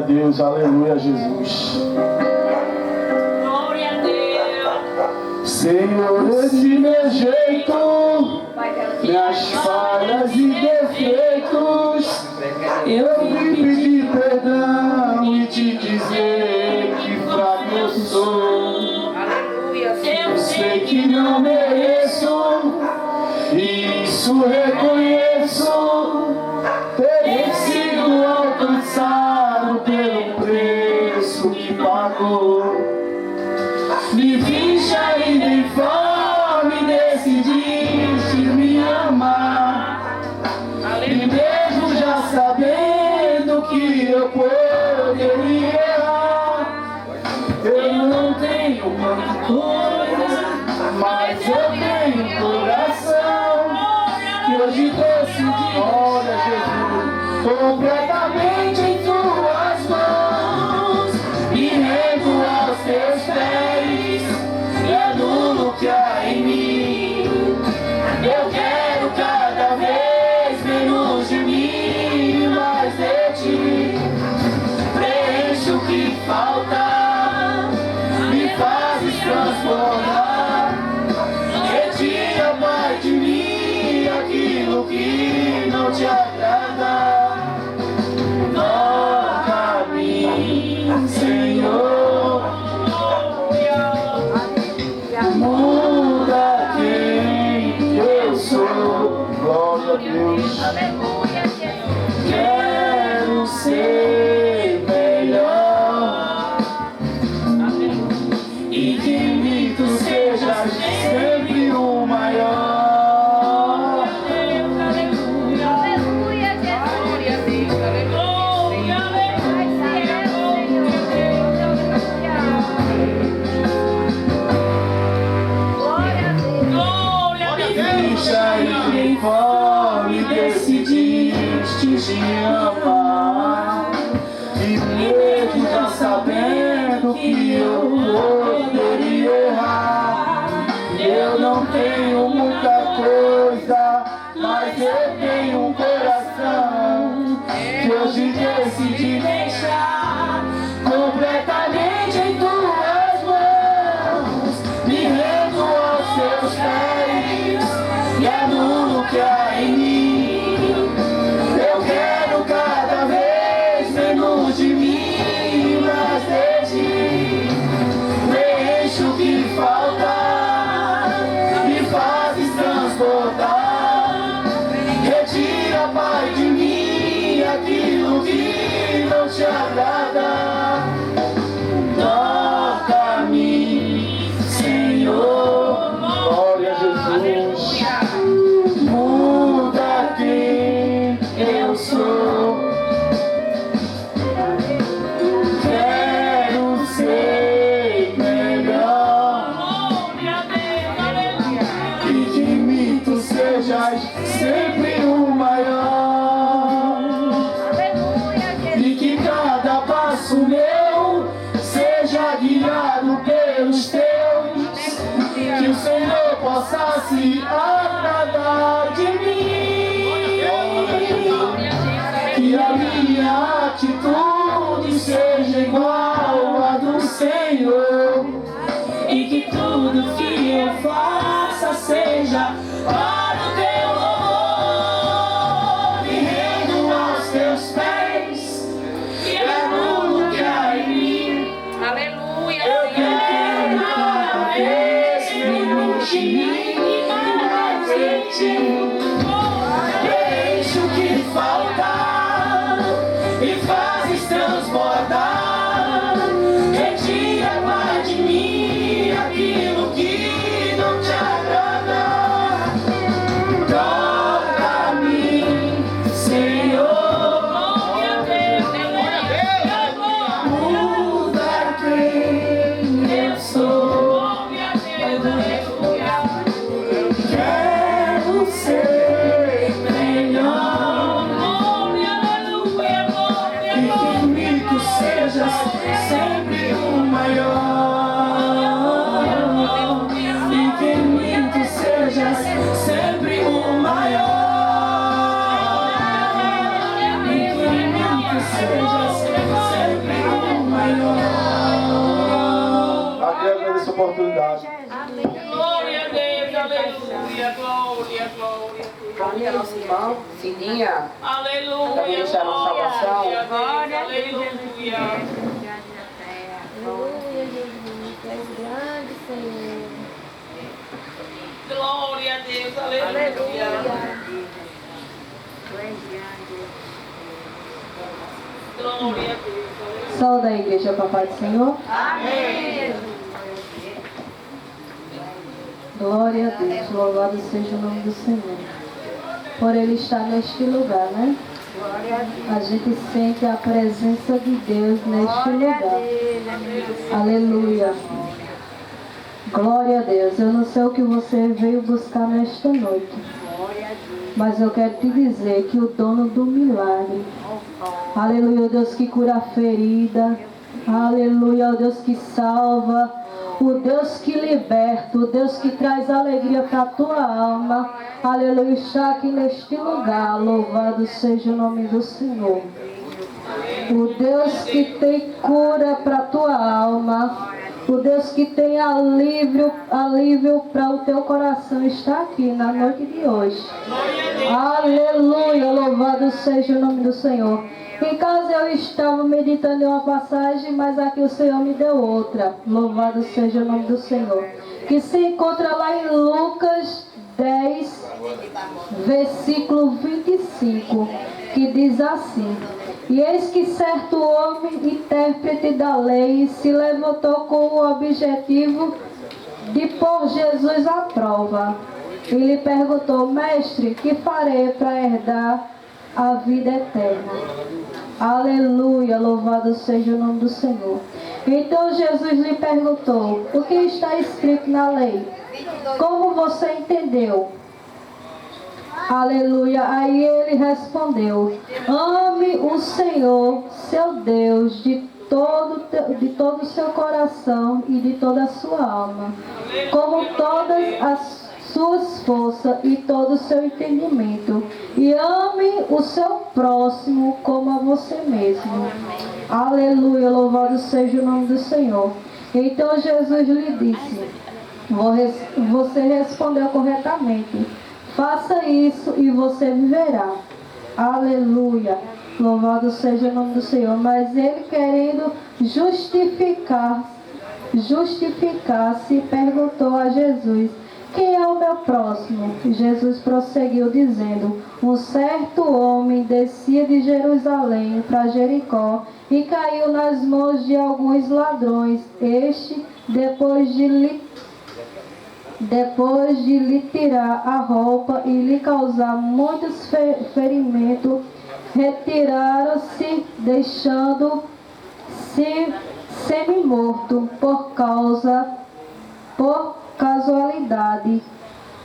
a Deus, aleluia, Jesus. Glória a Deus. Senhor, esse meu jeito, minhas falhas e defeitos, eu vim pedir perdão e te dizer que fraco eu sou. Eu sei que não mereço, e isso reconheço, ter sido alcançado pelo preço que pagou. Me viste ainda em fome, decidiste me amar, e mesmo já sabendo que eu poderia errar, eu não tenho muita coisa, mas eu tenho um coração que hoje decidi, olha Jesus, completamente em tuas mãos, me rendo aos teus pés e anulo o que há em mim. Eu quero cada vez menos de mim, mais de ti. Preenche o que falta, me fazes transformar. Retira, Pai, de mim aquilo que não te agrada. Toca-me, Senhor, muda quem eu sou. Glória a Deus. Quero ser melhor e que em mim tu sejas sempre o maior. Em fome decidiste te amar, e mesmo já sabendo que eu poderia errar, eu não tenho muita coisa, mas eu tenho um coração que hoje decidi deixar completamente em tuas mãos. Me rendo aos teus pés e anulo o que há em mim. Eu quero cada vez menos de mim, mais de ti. Preenche o que falta, me fazes transportar. Retira, Pai, de mim aquilo que não te agrada. Toca-me, Senhor. Glória a Jesus. Muda quem eu sou. Quero ser melhor e de mim tu sejas sempre o maior. E que cada passo meu seja guiado pelos teus, que o Senhor possa se agradar de mim, que a minha atitude seja igual à do Senhor, e que tudo que eu faça seja para o teu louvor. Me rendo aos teus pés e anulo o que há em mim. Aleluia. Eu quero cada vez menos de mim, mais de ti. Preenche o que falta e fazes transbordar. Retira, Pai, de mim aquilo que não te agrada. Toca-me, Senhor, muda quem eu sou. Quero ser melhor oportunidade. Glória a Deus, aleluia, glória, glória. Convida a nossa irmã, Sininha, Aleluia, para deixar a salvação. glória a Deus, aleluia. Aleluia, Jesus, tu és grande, Senhor. Glória a Deus, aleluia. Aleluia. Glória a Deus, Saúde a igreja, papai do Senhor. Amém. Glória a Deus, louvado seja o nome do Senhor. Por Ele estar neste lugar, né? A gente sente a presença de Deus neste lugar. Aleluia. Glória a Deus. Eu não sei o que você veio buscar nesta noite, mas eu quero te dizer que o dono do milagre, aleluia, o Deus que cura a ferida, aleluia, o Deus que salva, o Deus que liberta, o Deus que traz alegria para a tua alma, aleluia, está aqui neste lugar. Louvado seja o nome do Senhor. O Deus que tem cura para a tua alma, o Deus que tem alívio para o teu coração, está aqui na noite de hoje. Aleluia, louvado seja o nome do Senhor. Em casa eu estava meditando em uma passagem, mas aqui o Senhor me deu outra. Louvado seja o nome do Senhor. Que se encontra lá em Lucas 10, versículo 25, que diz assim: E eis que certo homem, intérprete da lei, se levantou com o objetivo de pôr Jesus à prova. E lhe perguntou: Mestre, que farei para herdar a vida eterna? Aleluia, louvado seja o nome do Senhor. Então Jesus lhe perguntou: O que está escrito na lei? Como você entendeu? Aleluia. Aí ele respondeu: Ame o Senhor, seu Deus, de todo o seu coração e de toda a sua alma, como todas as suas forças e todo o seu entendimento, e ame o seu próximo como a você mesmo. Aleluia, louvado seja o nome do Senhor. Então Jesus lhe disse: Você respondeu corretamente. Faça isso e você viverá. Aleluia, louvado seja o nome do Senhor. Mas ele, querendo justificar-se, perguntou a Jesus: Quem é o meu próximo? Jesus prosseguiu dizendo: Um certo homem descia de Jerusalém para Jericó e caiu nas mãos de alguns ladrões. Este, depois de lhe tirar a roupa e lhe causar muitos ferimentos, retiraram-se, deixando-se semi-morto por casualidade.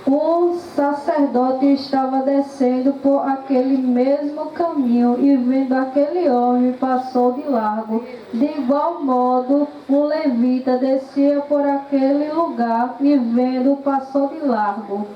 Um sacerdote estava descendo por aquele mesmo caminho e, vendo aquele homem, passou de largo. De igual modo, um levita descia por aquele lugar e, vendo, passou de largo.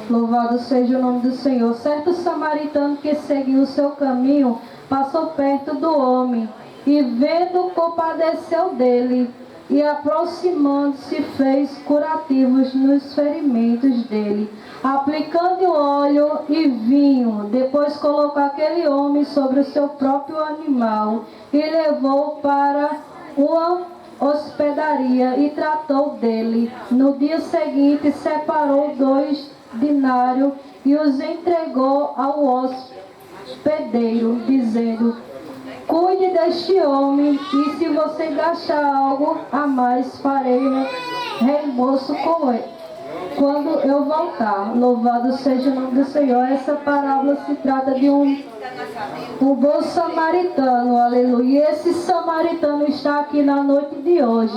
Louvado seja o nome do Senhor. Certo samaritano que seguiu o seu caminho passou perto do homem e, vendo, compadeceu dele. E, aproximando-se, fez curativos nos ferimentos dele, aplicando óleo e vinho. Depois colocou aquele homem sobre o seu próprio animal e levou para uma hospedaria e tratou dele. No dia seguinte, separou 2 dinários e os entregou ao hospedeiro, dizendo: Cuide deste homem, e se você gastar algo a mais, farei reembolso com ele quando eu voltar. Louvado seja o nome do Senhor. Essa parábola se trata de um bom samaritano, aleluia. E esse samaritano está aqui na noite de hoje,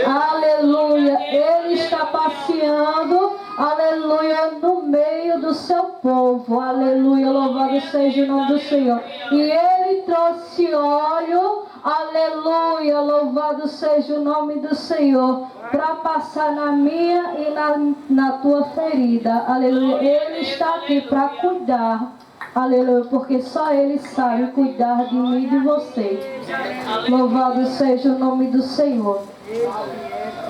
aleluia. Ele está passeando, aleluia, no meio do seu povo, aleluia. Louvado seja o nome do Senhor. E ele trouxe óleo, aleluia, louvado seja o nome do Senhor, para passar na minha e na tua ferida, aleluia. Ele está aqui para cuidar, aleluia, porque só Ele sabe cuidar de mim e de você. Louvado seja o nome do Senhor.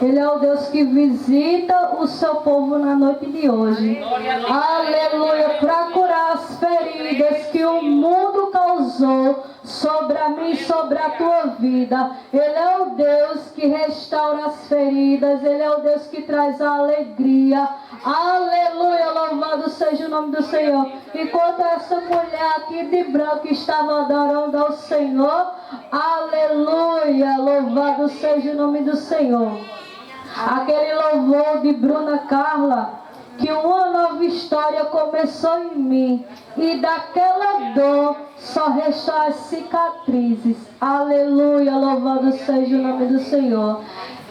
Ele é o Deus que visita o seu povo na noite de hoje. Aleluia. Para curar as feridas que o mundo causou sobre a mim, sobre a tua vida. Ele é o Deus que restaura as feridas. Ele é o Deus que traz a alegria. Aleluia, louvado seja o nome do Senhor. Enquanto essa mulher aqui de branco estava adorando ao Senhor, aleluia, louvado seja o nome do Senhor. Aquele louvor de Bruna Carla, que uma nova história começou em mim, e daquela dor só restou as cicatrizes. Aleluia, louvado seja o nome do Senhor.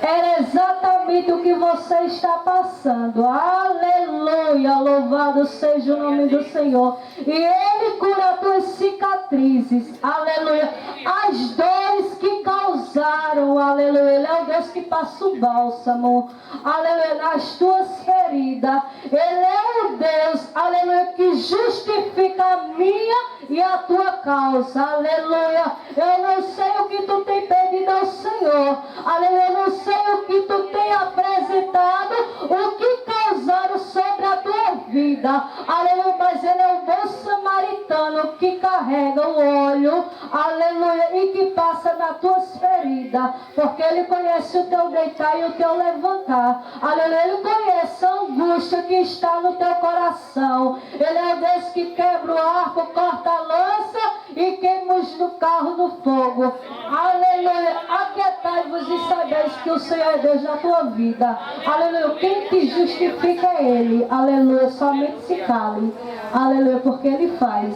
Era exatamente o que você está passando. Aleluia, louvado seja o nome do Senhor. E Ele cura as tuas cicatrizes. Aleluia. As dores que causaram. Aleluia. Ele é o Deus que passa o bálsamo. Aleluia. Nas tuas feridas. Ele é o Deus, aleluia, que justifica a minha e a tua causa. Aleluia. Eu não sei o que tu tem pedido ao Senhor. Aleluia. Eu não sei o que tu tem apresentado, o que causaram sobre a tua vida. Aleluia. Mas Ele é o bom samaritano que carrega o óleo. Aleluia. E que passa nas tuas feridas. Porque Ele conhece o teu deitar e o teu levantar. Aleluia. Ele conhece a angústia que está no teu coração. Ele é o Deus que quebra o arco, corta a lança e queima no carro do fogo. Aleluia. Aquietai-vos e sabeis que o Senhor é Deus na tua vida. Aleluia. Quem te justifica é Ele. Aleluia. Somente se cale. Aleluia. Porque Ele faz.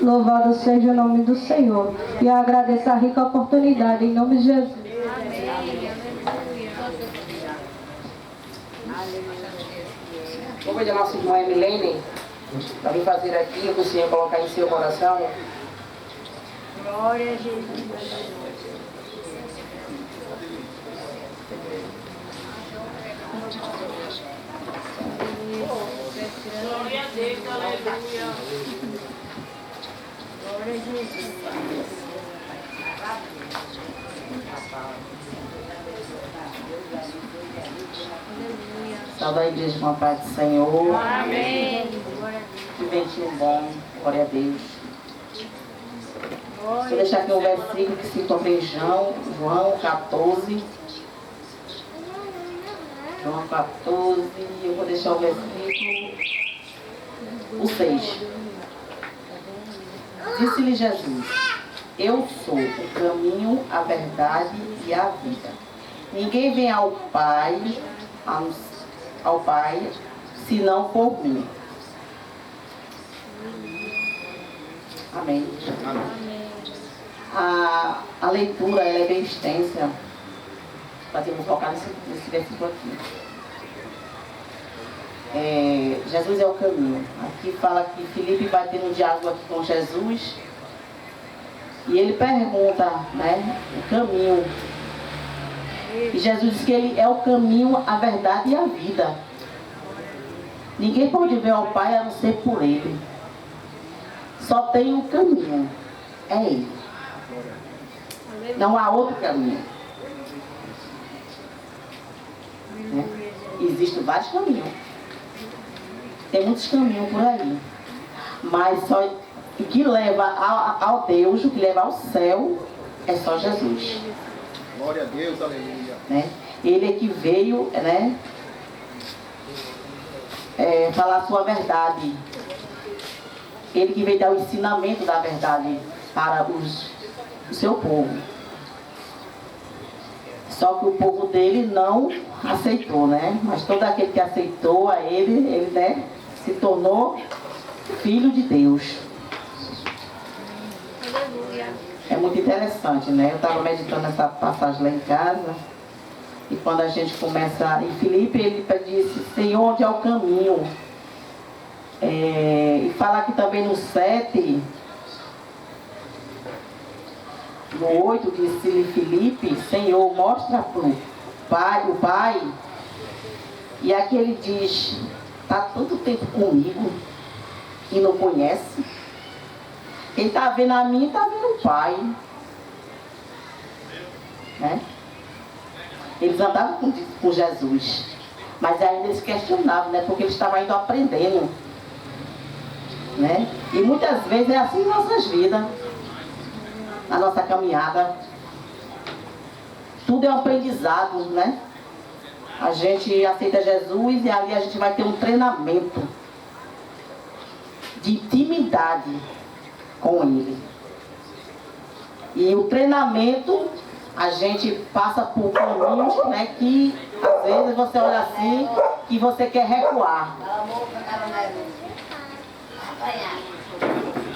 Louvado seja o nome do Senhor. E eu agradeço a rica oportunidade em nome de Jesus. Vou pedir a nossa irmã Emilene para vir fazer aqui o que o Senhor colocar em seu coração. Glória a Jesus. Glória a Deus, aleluia. Glória a Jesus. Salve a igreja com a paz do Senhor. Amém. Que ventinho bom. Glória a Deus. Vou deixar aqui um versículo que se encontra em João 14. João 14. Eu vou deixar o versículo, o 6. Disse-lhe Jesus: Eu sou o caminho, a verdade e a vida. Ninguém vem ao Pai, senão por mim. Amém. A leitura ela é bem extensa. Mas eu vou focar nesse versículo aqui. Jesus é o caminho. Aqui fala que Filipe vai ter um diálogo aqui com Jesus. E ele pergunta, né, o caminho. E Jesus diz que Ele é o caminho, a verdade e a vida. Ninguém pode ver ao Pai a não ser por Ele. Só tem um caminho. É Ele. Não há outro caminho. Né? Existem vários caminhos. Tem muitos caminhos por aí. Mas só o que leva ao Deus, o que leva ao céu, é só Jesus. Glória a Deus, aleluia. Né? Ele é que veio, né, falar a sua verdade. Ele que veio dar o ensinamento da verdade para o seu povo. Só que o povo dele não aceitou, né? Mas todo aquele que aceitou a ele, né, se tornou filho de Deus. É muito interessante, né? Eu estava meditando essa passagem lá em casa. E quando a gente começa... Em Filipe, ele disse: Senhor, onde é o caminho? E fala aqui também no 7... No 8, disse Filipe: Senhor, mostra o Pai. E aqui ele diz: está tanto tempo comigo e não conhece. Quem está vendo a mim está vendo o Pai. Né? Eles andavam com Jesus. Mas ainda eles questionavam, né? Porque eles estavam indo aprendendo. Né? E muitas vezes é assim em nossas vidas. Na nossa caminhada. Tudo é um aprendizado, né? A gente aceita Jesus e ali a gente vai ter um treinamento de intimidade com Ele. E o treinamento, a gente passa por caminhos, né, que às vezes você olha assim e você quer recuar.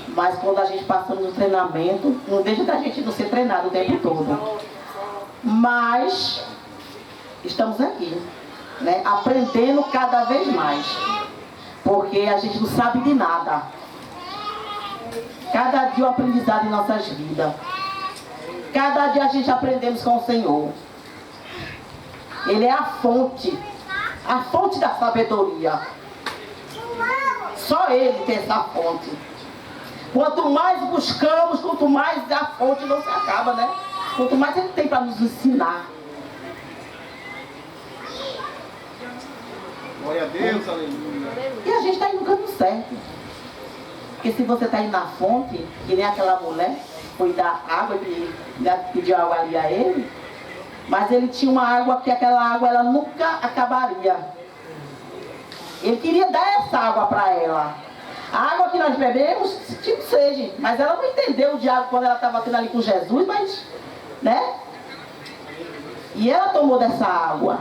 Mas quando a gente passa no treinamento, não deixa da gente não ser treinado o tempo todo. Mas estamos aqui, né, aprendendo cada vez mais. Porque a gente não sabe de nada. Cada dia o aprendizado em nossas vidas. Cada dia a gente aprendemos com o Senhor. Ele é a fonte da sabedoria. Só Ele tem essa fonte. Quanto mais buscamos, quanto mais a fonte não se acaba, né? Quanto mais Ele tem para nos ensinar. Glória a Deus, aleluia. E a gente está indo no caminho certo. Porque se você está indo na fonte, que nem aquela mulher, foi dar água e pediu água ali a ele, mas ele tinha uma água que aquela água ela nunca acabaria. Ele queria dar essa água para ela. A água que nós bebemos, tipo seja, mas ela não entendeu o diabo quando ela estava tendo ali com Jesus, mas, né? E ela tomou dessa água.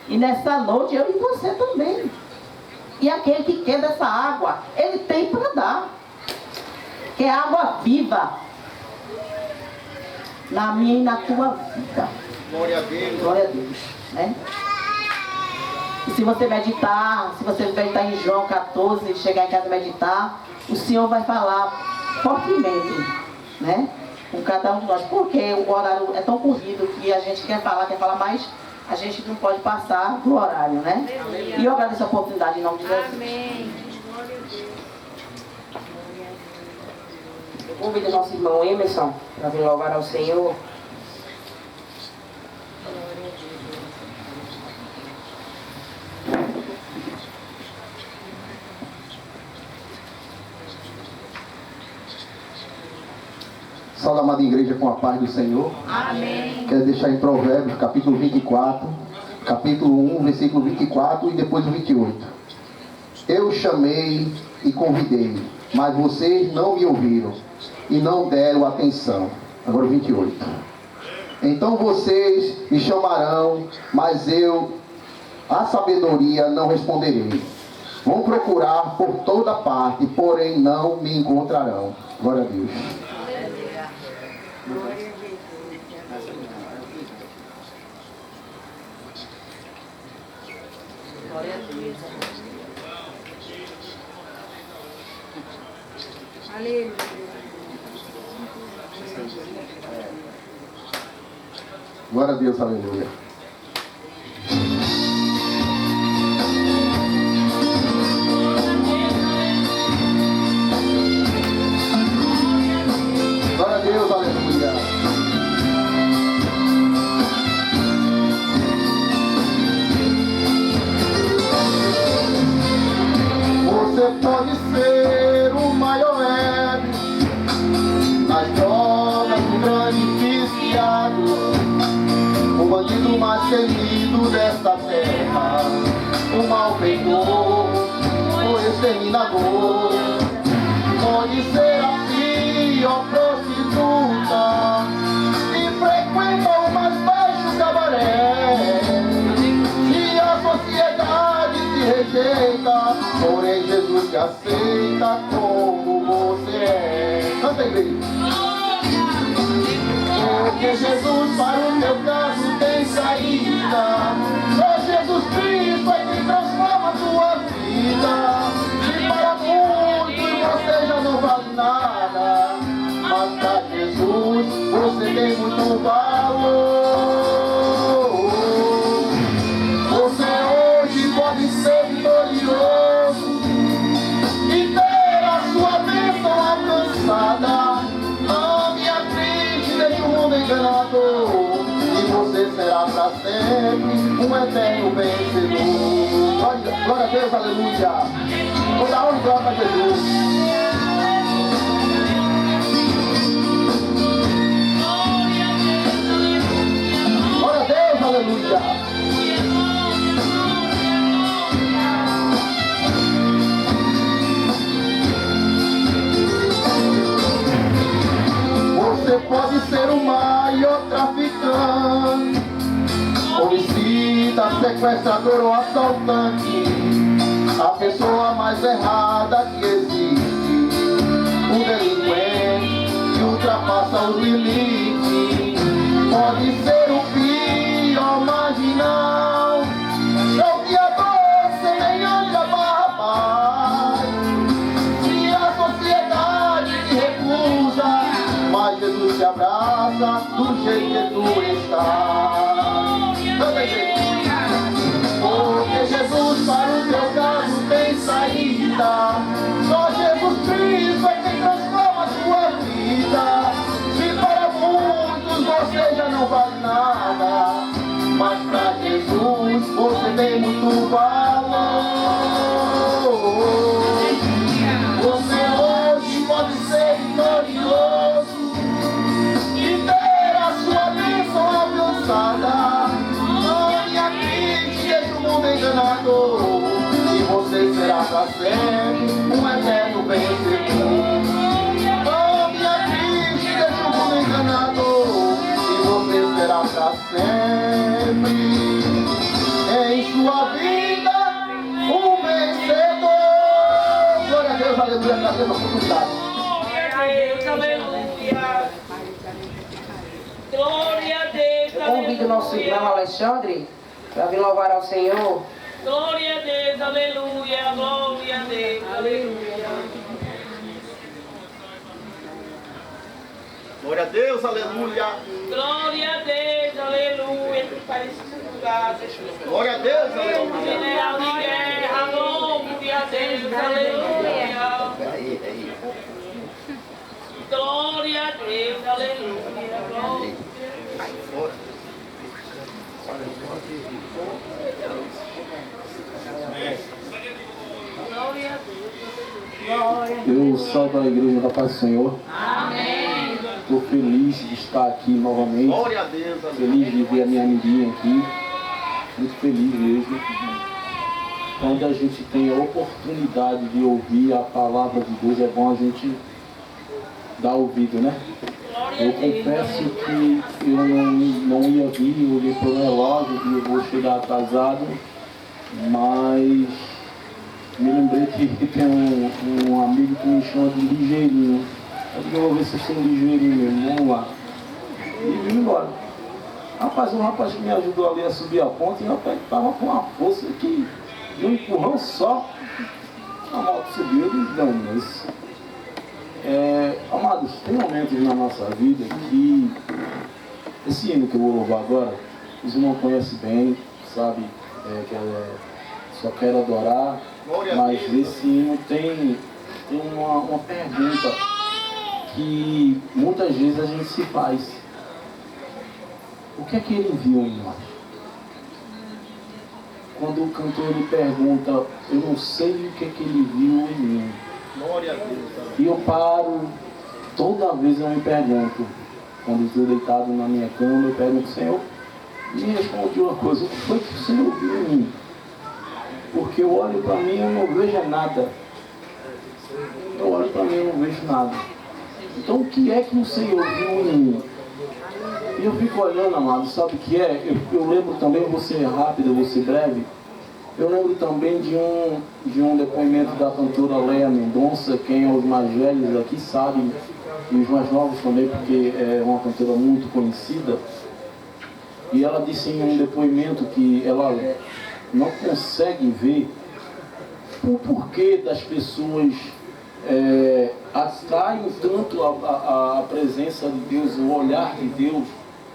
E nessa noite eu e você também. E aquele que quer dessa água, ele tem para dar. Que é água viva. Na minha e na tua vida. Glória a Deus. Glória a Deus. Né? E se você meditar, em João 14, chegar em casa e meditar, o Senhor vai falar fortemente, né? Com cada um de nós. Porque o horário é tão corrido que a gente quer falar, mas a gente não pode passar do horário, né? E eu agradeço a oportunidade em nome de Jesus. Amém. Glória a Deus. Eu convido o nosso irmão Emerson para vir louvar ao Senhor. Salve, amada igreja, com a paz do Senhor. Amém. Quero deixar em Provérbios, capítulo 24, capítulo 1, versículo 24 e depois o 28. Eu chamei e convidei, mas vocês não me ouviram e não deram atenção. Agora o 28. Então vocês me chamarão, mas eu, a sabedoria, não responderei. Vão procurar por toda parte, porém não me encontrarão. Glória a Deus. Glória a Deus. Aleluia. Glória a Deus, aleluia. Glória a Deus, aleluia. Você pode ser o maior héroe nas drogas, o grande viciado, o bandido mais temido desta terra, o malfeitor, o exterminador. Pode ser a pior prostituta que frequenta o mais baixo cabaré, e a sociedade te rejeita, porém Jesus te aceita como você é. Canta, igreja. Porque Jesus para o teu caso tem saída. Só Jesus Cristo é quem transforma a tua vida. E para muitos você já não vale nada, mas para Jesus você tem muito valor. Você hoje pode ser vitorioso e ter a sua bênção alcançada. Não me acredite nesse mundo enganador, e será para sempre um eterno vencedor. Glória a Deus, aleluia. Toda honra e glória a Jesus. Glória a Deus, aleluia. Você pode ser o maior traficante, homicida, sequestrador ou assaltante, a pessoa mais errada que existe, um delinquente que ultrapassa os limites. Pode ser o pior marginal, salteador semelhante a Barrabás. Se a sociedade te recusa, mas Jesus te abraça do jeito que tu estás. Porque Jesus para o teu caso tem saída. Só Jesus Cristo é quem transforma a tua vida. Se para muitos você já não vale nada, mas para Jesus você tem muito valor. Você hoje pode ser vitorioso e ter a sua bênção alcançada. Ame a Cristo, deixa o mundo enganado, e você será para sempre um eterno vencedor. Ame a Cristo, deixa o mundo enganado, e você será para sempre em sua vida um vencedor. Glória a Deus, aleluia, para ter uma oportunidade. Glória a Deus, Eu convido o nosso irmão Alexandre para vir louvar ao Senhor. glória a Deus, aleluia, glória a Deus, aleluia. Glória a Deus, aleluia. Glória a Deus, aleluia. Tu parece lugar, Glória a Deus, aleluia. general de guerra, glória a Deus, aleluia. Glória a Deus, aleluia, glória. Glória a Deus. Eu salvo a igreja da paz do Senhor. Amém. Estou feliz de estar aqui novamente. Glória a Deus, aleluia. Feliz de ver a minha amiguinha aqui. Muito feliz mesmo. Quando a gente tem a oportunidade de ouvir a palavra de Deus, é bom a gente dar ouvido, né? Eu confesso que eu não ia vir, eu olhei para o relógio e eu vou chegar atrasado, mas me lembrei que tem um amigo que me chama de ligeirinho. Eu vou ver se eu sou ligeirinho mesmo, vamos lá. E vim embora. Rapaz, um rapaz que me ajudou ali a subir a ponte, e o rapaz estava com uma força que, de um empurrão só, a moto subiu e deu isso. Amados, tem momentos na nossa vida que esse hino que eu vou louvar agora, os irmãos conhecem bem, sabe, só quero adorar, mas esse hino tem uma pergunta que muitas vezes a gente se faz. O que é que ele viu em nós? Quando o cantor lhe pergunta, eu não sei o que é que ele viu em mim. Glória a Deus. E eu paro, toda vez eu me pergunto, quando estou deitado na minha cama, eu pergunto, Senhor, me responde uma coisa, o que foi que o Senhor viu em mim? Porque eu olho para mim e eu não vejo nada. Eu olho para mim e eu não vejo nada. Então o que é que o Senhor viu em mim? E eu fico olhando, amado, sabe o que é? Eu lembro também, vou ser rápido, vou ser breve. Eu lembro também de um depoimento da cantora Leia Mendonça. Quem é os mais velhos aqui sabem, e os mais novos também, porque é uma cantora muito conhecida. E ela disse em um depoimento que ela não consegue ver o porquê das pessoas atraem tanto a presença de Deus, o olhar de Deus,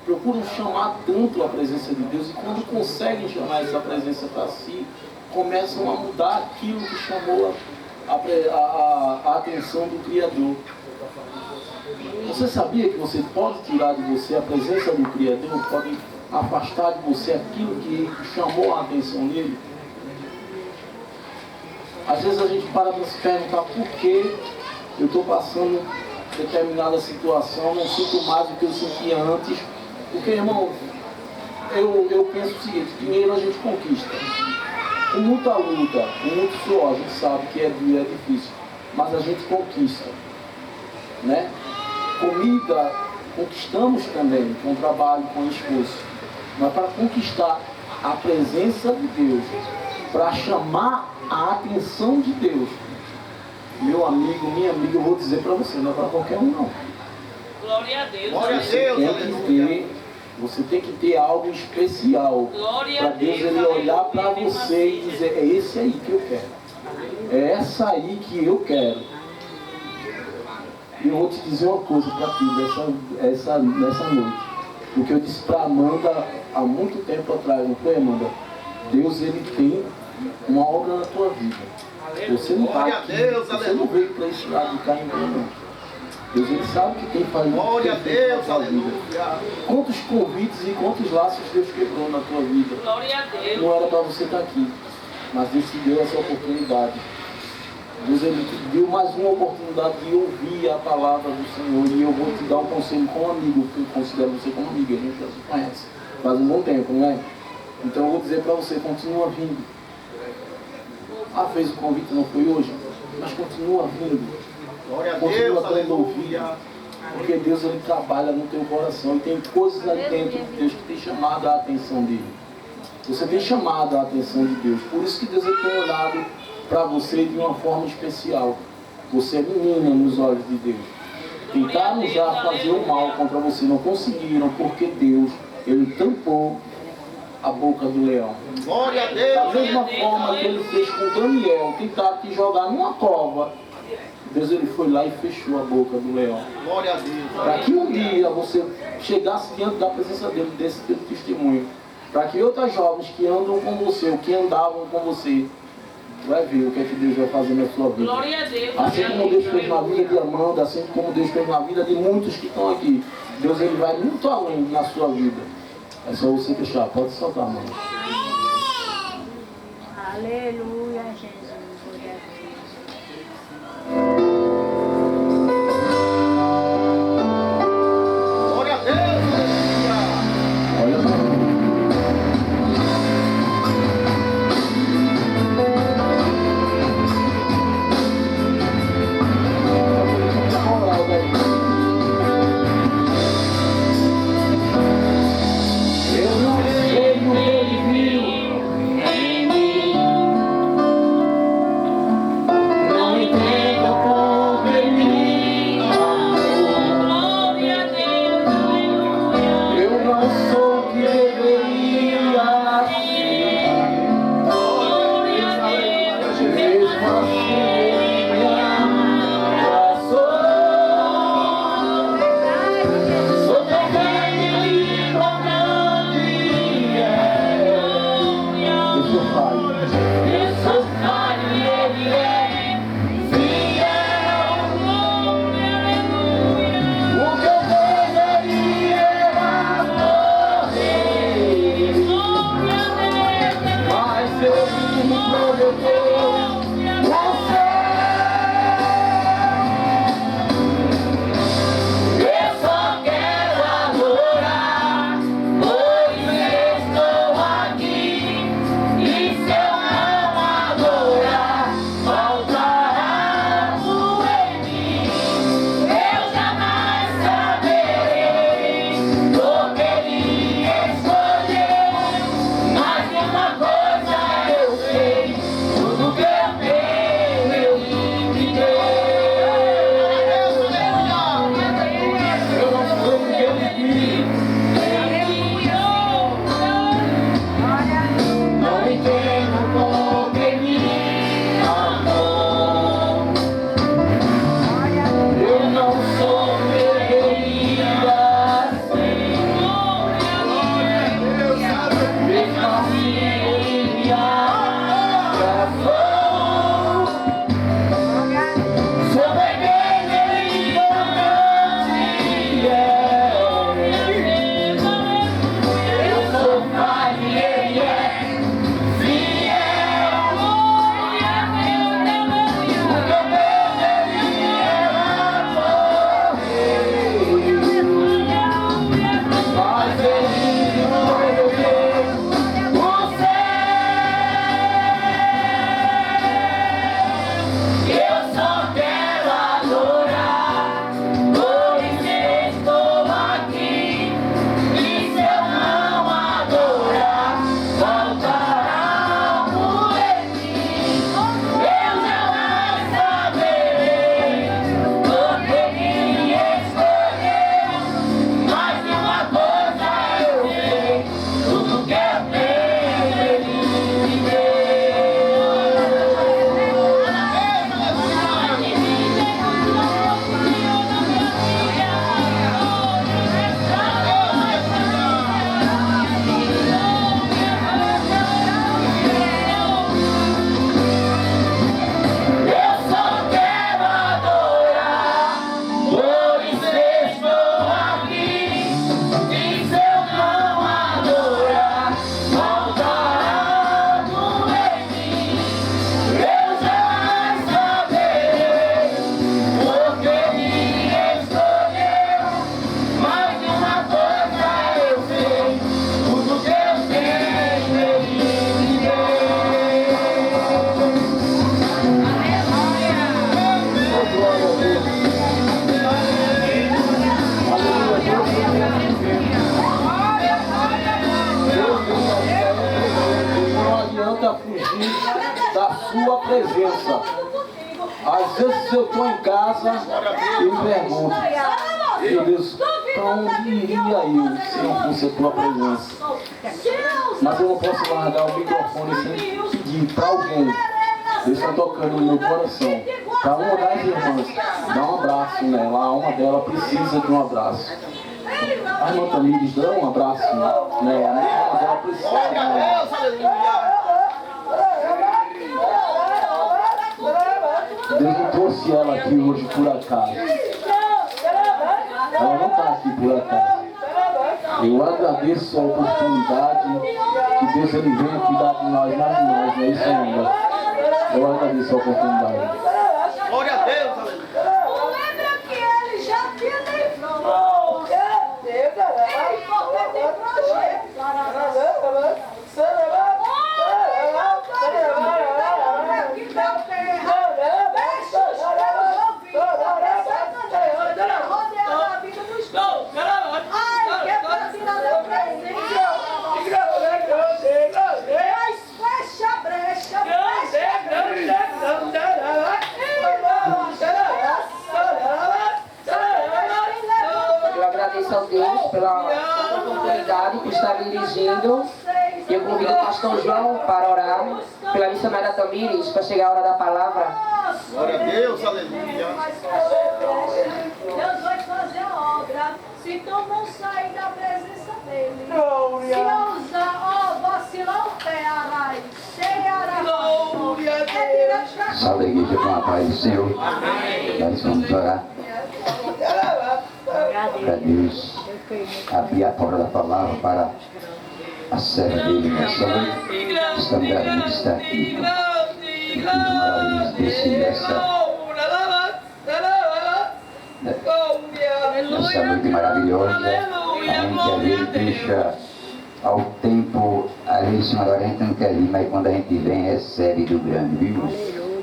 procuram chamar tanto a presença de Deus, e quando conseguem chamar essa presença para si, começam a mudar aquilo que chamou a atenção do Criador. Você sabia que você pode tirar de você a presença do Criador, pode afastar de você aquilo que chamou a atenção dele? Às vezes a gente para para se perguntar por que eu estou passando determinada situação, não sinto mais o que eu sentia antes. Porque, irmão, eu penso o seguinte: dinheiro a gente conquista. Com muita luta, com muito suor, a gente sabe que é difícil, mas a gente conquista, né? Comida, conquistamos também, com trabalho, com esforço. Mas para conquistar a presença de Deus, para chamar a atenção de Deus, meu amigo, minha amiga, eu vou dizer para você, não é para qualquer um não. Glória a Deus. Glória a Deus. Você tem que ter algo especial para Deus ele olhar para você e dizer: é esse aí que eu quero, é essa aí que eu quero. E eu vou te dizer uma coisa para ti nessa noite, o que eu disse para Amanda há muito tempo atrás, não foi, Amanda? Deus ele tem uma obra na tua vida. Você não está aqui, você não veio para esse lado de cá ainda não. Deus ele sabe que tem feito Glória a Deus, aleluia. Quantos convites e quantos laços Deus quebrou na tua vida. Glória a Deus. Não era para você estar aqui, mas Deus te deu essa oportunidade. Deus ele te deu mais uma oportunidade de ouvir a palavra do Senhor. E eu vou te dar um conselho como amigo, porque eu considero você como amigo, a gente já se conhece faz um bom tempo, não é? Então eu vou dizer para você: continua vindo. Ah, fez o convite, não foi hoje, mas continua vindo. Glória a Continua Deus, dando ouvido, aleluia. porque Deus ele trabalha no teu coração e tem coisas ali dentro de Deus que tem chamado a atenção dele. Você tem chamado a atenção de Deus, por isso que Deus ele tem olhado para você de uma forma especial. Você é menina nos olhos de Deus. Tentaram já fazer o mal contra você, não conseguiram, porque Deus ele tampou a boca do leão. Glória a Deus. Da mesma forma que ele fez com Daniel, tentaram te jogar numa cova, Deus ele foi lá e fechou a boca do leão. Glória a Deus. Para que um dia você chegasse diante da presença dele, desse teu testemunho. Para que outras jovens que andam com você, ou que andavam com você, vai ver o que é que Deus vai fazer na sua vida. Glória a Deus. Assim como Deus fez na vida de Amanda, assim como Deus fez na vida de muitos que estão aqui. Deus ele vai muito além na sua vida. É só você fechar. Pode soltar, mano. Aleluia, Jesus. Glória a Deus. Glória a Deus, aleluia. Olha só. Eu não sei o que ele viu em mim. sua presença. Às vezes eu estou em casa e me pergunto, meu Deus, para onde iria eu se não fosse a tua presença? Mas eu não posso largar o microfone sem pedir para alguém. Deus está tocando no meu coração. Para uma das irmãs, dá um abraço nela. Uma delas precisa de um abraço. A irmã Tamires, dá um abraço nela, né? Uma delas precisa de um abraço. Deus não trouxe ela aqui hoje por acaso. Ela não está aqui por acaso. Eu agradeço a oportunidade que Deus ele venha cuidar de nós, mais de nós, não é isso ainda. Eu agradeço a oportunidade. Glória a Deus, aleluia. Lembra que ele já tinha livrado. Ele só tem projeto. Eu agradeço a Deus pela oportunidade que está me dirigindo. Eu convido o pastor João para orar pela missionária Tamires para chegar a hora da palavra. Glória a Deus, aleluia. Deus vai fazer a obra se tu não sair da presença dele. Se ousar, vacilar o pé, arai. Glória a Deus. Salve a igreja com a paz do Senhor. Nós vamos orar para Deus abrir a porta da palavra para a serva dele nessa noite. Estamos gravando está aqui. Os maravilhosos essa noite maravilhosa, a gente deixa ao tempo, às vezes a gente não quer ir, mas quando a gente vem, recebe do grande, viu?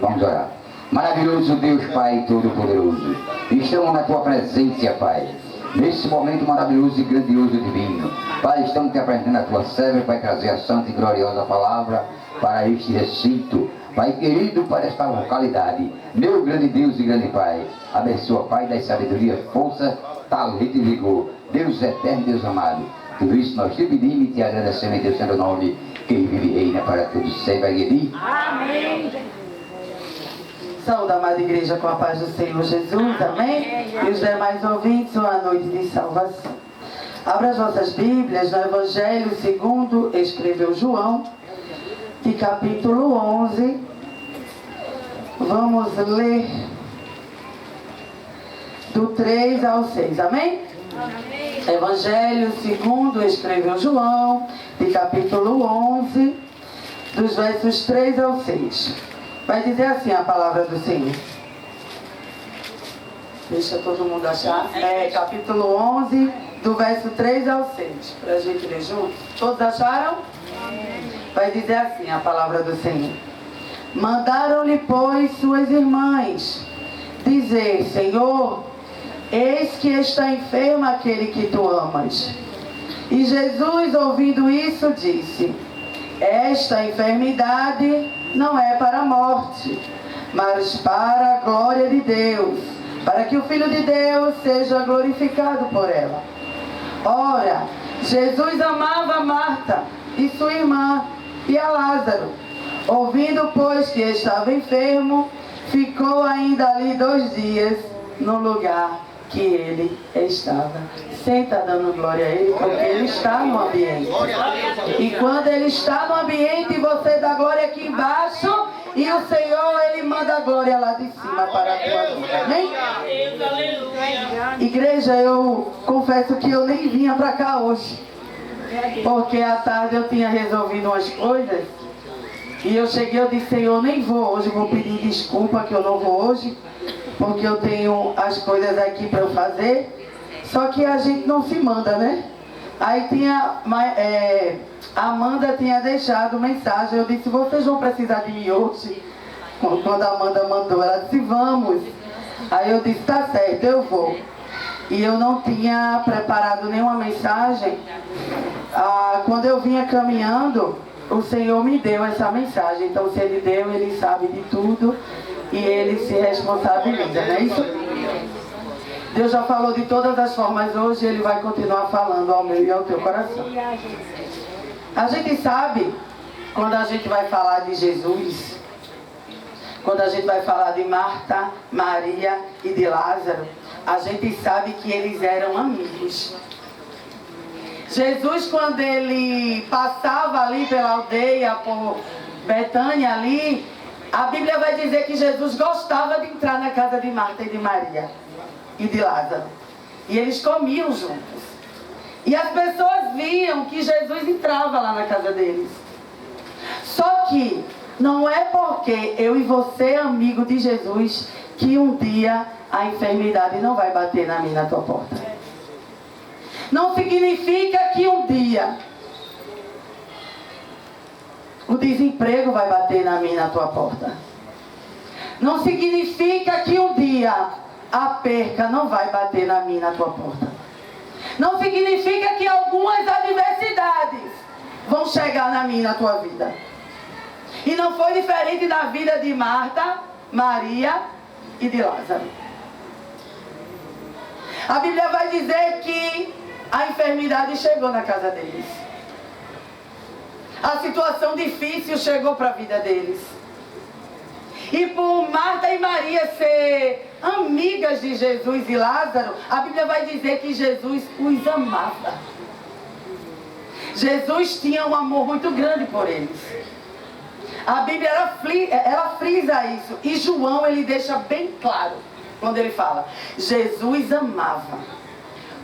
Vamos orar. Maravilhoso Deus Pai Todo-Poderoso, estamos na Tua presença, Pai, nesse momento maravilhoso e grandioso e divino. Pai, estamos te apresentando a Tua serva para trazer a santa e gloriosa palavra para este recinto. Pai querido, para esta localidade, meu grande Deus e grande Pai, abençoa, Pai, da sabedoria, força, talento e vigor, Deus eterno, Deus amado. Tudo isso nós te pedimos e te agradecemos em Deus Santo nome, que vive e reina para todos sempre. Vai. Amém. Saúde, amada igreja, com a paz do Senhor Jesus, amém? E os demais ouvintes, uma noite de salvação. Abra as vossas Bíblias no Evangelho segundo escreveu João, de capítulo 11. Vamos ler do 3 ao 6, amém? Amém. Evangelho segundo escreveu João, de capítulo 11, dos versos 3 ao 6. Vai dizer assim a palavra do Senhor. Deixa todo mundo achar. Capítulo 11, do verso 3 ao 6. Para a gente ler junto. Todos acharam? Vai dizer assim a palavra do Senhor. Mandaram-lhe, pois, suas irmãs dizer: Senhor, eis que está enfermo aquele que tu amas. E Jesus, ouvindo isso, disse: esta enfermidade não é para a morte, mas para a glória de Deus, para que o Filho de Deus seja glorificado por ela. Ora, Jesus amava Marta e sua irmã e a Lázaro. Ouvindo, pois, que estava enfermo, ficou ainda ali 2 dias no lugar que ele estava. Senta dando glória a ele, porque ele está no ambiente. E quando ele está no ambiente, você dá glória aqui embaixo, e o Senhor, ele manda a glória lá de cima para a tua vida. Amém? Igreja, eu confesso que eu nem vinha para cá hoje, porque à tarde eu tinha resolvido umas coisas, e eu cheguei, eu disse: Senhor, nem vou hoje, vou pedir desculpa que eu não vou hoje, porque eu tenho as coisas aqui para eu fazer. Só que a gente não se manda, né? Aí a Amanda tinha deixado mensagem. Eu disse: vocês vão precisar de mim hoje? Quando a Amanda mandou, ela disse: vamos. Aí eu disse: tá certo, eu vou. E eu não tinha preparado nenhuma mensagem. Quando eu vinha caminhando, o Senhor me deu essa mensagem. Então, se Ele deu, Ele sabe de tudo e Ele se responsabiliza, não é isso? Deus já falou de todas as formas hoje, Ele vai continuar falando ao meu e ao teu coração. A gente sabe, quando a gente vai falar de Jesus, quando a gente vai falar de Marta, Maria e de Lázaro, a gente sabe que eles eram amigos. Jesus, quando ele passava ali pela aldeia, por Betânia ali, a Bíblia vai dizer que Jesus gostava de entrar na casa de Marta e de Maria e de Lázaro. E eles comiam juntos. E as pessoas viam que Jesus entrava lá na casa deles. Só que não é porque eu e você, amigo de Jesus, que um dia a enfermidade não vai bater na minha e na tua porta. Não significa que um dia o desemprego vai bater na minha e na tua porta. Não significa que um dia a perca não vai bater na minha e na tua porta. Não significa que algumas adversidades vão chegar na minha e na tua vida. E não foi diferente na vida de Marta, Maria e de Lázaro. A Bíblia vai dizer que a enfermidade chegou na casa deles. A situação difícil chegou para a vida deles. E por Marta e Maria ser amigas de Jesus e Lázaro, a Bíblia vai dizer que Jesus os amava. Jesus tinha um amor muito grande por eles. A Bíblia ela frisa isso. E João, ele deixa bem claro quando ele fala: Jesus amava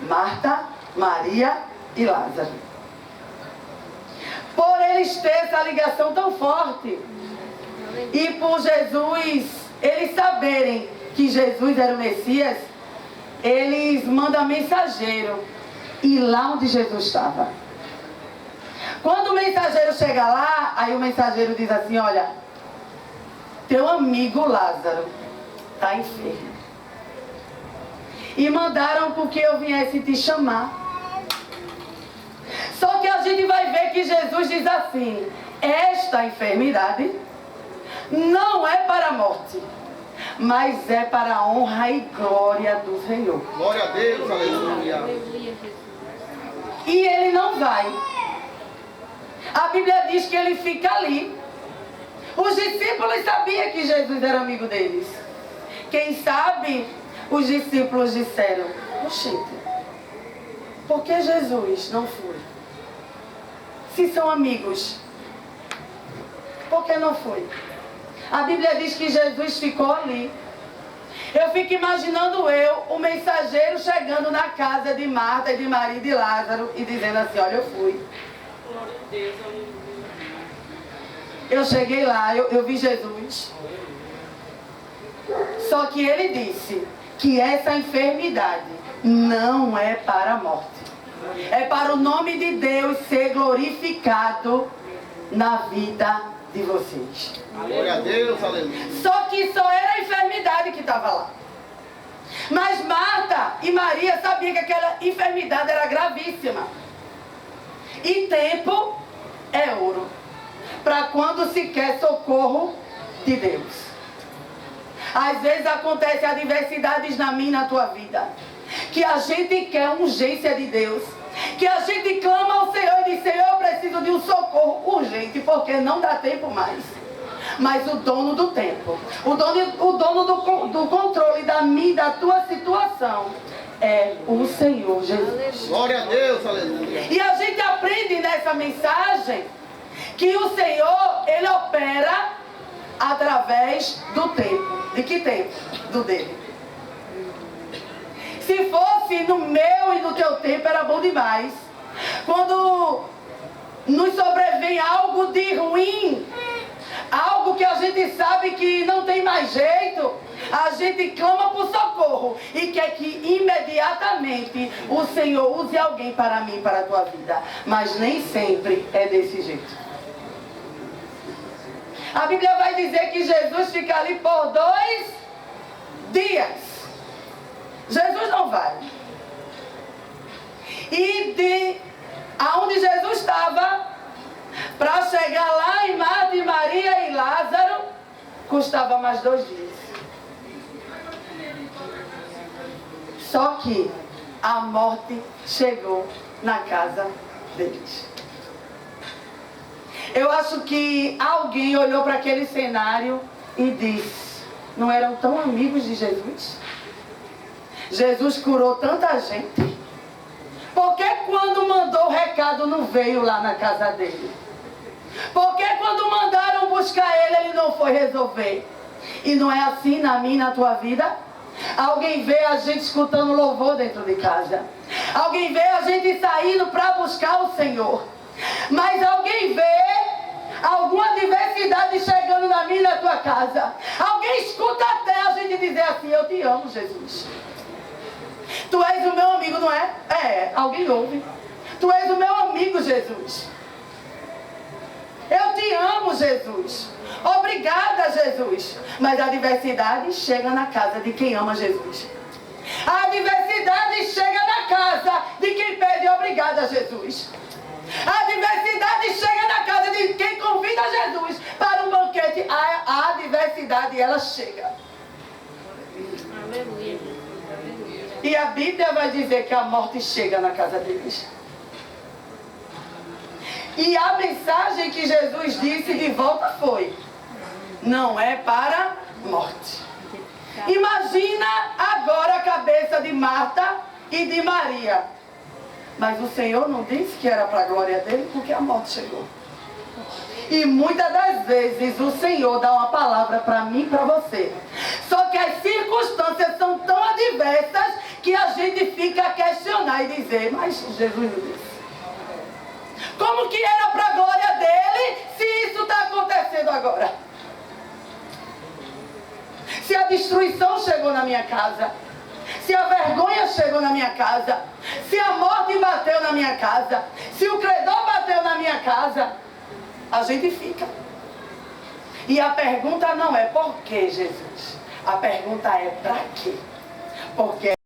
Marta, Maria e Lázaro. Por eles terem essa ligação tão forte, e por Jesus, eles saberem que Jesus era o Messias, eles mandam mensageiro ir lá onde Jesus estava. Quando o mensageiro chega lá, aí o mensageiro diz assim: olha, teu amigo Lázaro está enfermo. E mandaram porque eu viesse te chamar. Só que a gente vai ver que Jesus diz assim: esta enfermidade não é para a morte, mas é para a honra e glória do Senhor. Glória a Deus, aleluia. E ele não vai. A Bíblia diz que ele fica ali. Os discípulos sabiam que Jesus era amigo deles. Quem sabe os discípulos disseram: oxente, por que Jesus não foi? Se são amigos, por que não foi? A Bíblia diz que Jesus ficou ali. Eu fico imaginando o mensageiro chegando na casa de Marta e de Maria e de Lázaro e dizendo assim: olha, eu fui. Eu cheguei lá, eu vi Jesus. Só que ele disse que essa enfermidade não é para a morte. É para o nome de Deus ser glorificado na vida de vocês. Glória a Deus, aleluia. Só que só era a enfermidade que estava lá. Mas Marta e Maria sabiam que aquela enfermidade era gravíssima. E tempo é ouro para quando se quer socorro de Deus. Às vezes acontecem adversidades na minha e na tua vida, que a gente quer urgência de Deus, que a gente clama ao Senhor e diz: Senhor, eu preciso de um socorro urgente, porque não dá tempo mais. Mas o dono do tempo, o dono do controle da minha e da tua situação é o Senhor Jesus. Glória a Deus, aleluia. E a gente aprende nessa mensagem que o Senhor, Ele opera através do tempo. De que tempo? Do dele. Se fosse no meu e no teu tempo, era bom demais. Quando nos sobrevém algo de ruim, algo que a gente sabe que não tem mais jeito, a gente clama por socorro e quer que imediatamente o Senhor use alguém para mim, para a tua vida. Mas nem sempre é desse jeito. A Bíblia vai dizer que Jesus fica ali por 2 dias. Jesus não vai. E de aonde Jesus estava para chegar lá em Marta e Maria e Lázaro, custava mais 2 dias. Só que a morte chegou na casa deles. Eu acho que alguém olhou para aquele cenário e disse: não eram tão amigos de Jesus? Jesus curou tanta gente. Por que quando mandou o recado não veio lá na casa dele? Por que quando mandaram buscar ele não foi resolver? E não é assim na minha e na tua vida? Alguém vê a gente escutando louvor dentro de casa. Alguém vê a gente saindo para buscar o Senhor. Mas alguém vê alguma adversidade chegando na minha e na tua casa. Alguém escuta até a gente dizer assim: eu te amo, Jesus. Tu és o meu amigo, não é? É, alguém ouve. Tu és o meu amigo, Jesus. Eu te amo, Jesus. Obrigada, Jesus. Mas a adversidade chega na casa de quem ama Jesus. A adversidade chega na casa de quem pede obrigada, Jesus. A adversidade chega na casa de quem convida Jesus para um banquete. A adversidade, ela chega. Aleluia. E a Bíblia vai dizer que a morte chega na casa deles. E a mensagem que Jesus disse de volta foi: não é para morte. Imagina agora a cabeça de Marta e de Maria. Mas o Senhor não disse que era para a glória dele, porque a morte chegou. E muitas das vezes o Senhor dá uma palavra para mim e para você. Só que as circunstâncias são tão adversas que a gente fica a questionar e dizer: mas Jesus não disse. Como que era para a glória dele se isso está acontecendo agora? Se a destruição chegou na minha casa, se a vergonha chegou na minha casa, se a morte bateu na minha casa, se o credor bateu na minha casa, a gente fica. E a pergunta não é por que, Jesus? A pergunta é para quê? Porque